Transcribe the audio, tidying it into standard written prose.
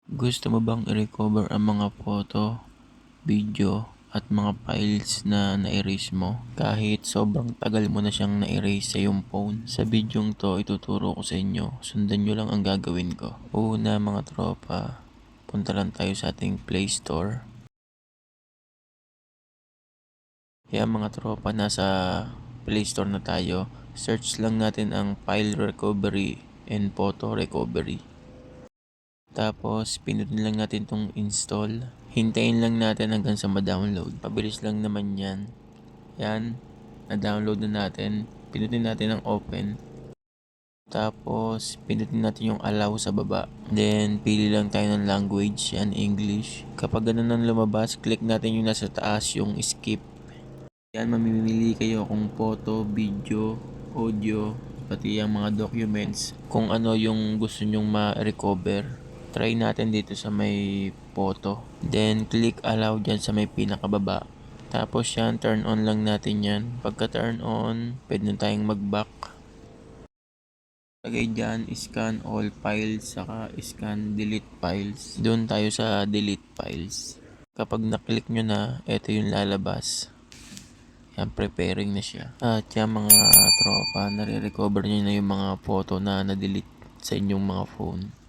Gusto mo bang i-recover ang mga photo, video, at mga files na na-erase mo kahit sobrang tagal mo na siyang na-erase sa iyong phone? Sa bidyong to, ituturo ko sa inyo. Sundan nyo lang ang gagawin ko. Una mga tropa, punta lang tayo sa ating Play Store. Kaya mga tropa, nasa Play Store na tayo. Search lang natin ang File Recovery and Photo Recovery. Tapos, pinutin lang natin itong install. Hintayin lang natin hanggang sa ma-download. Pabilis lang naman yan. Yan, na-download na natin. Pinutin natin ang open. Tapos, pinutin natin yung allow sa baba. Then, pili lang tayo ng language. Yan, English. Kapag ganun ang lumabas, click natin yung nasa taas, yung skip. Yan, mamimili kayo kung photo, video, audio, pati ang mga documents. Kung ano yung gusto nyong ma-recover. Try natin dito sa may photo. Then, click allow dyan sa may pinakababa. Tapos yan, turn on lang natin yan. Pagka turn on, pwede na tayong mag-back. Lagay dyan, scan all files, saka scan delete files. Doon tayo sa delete files. Kapag na-click nyo na, ito yung lalabas. Yan, preparing na siya. At yan mga tropa, nare-recover nyo na yung mga photo na na-delete sa inyong mga phone.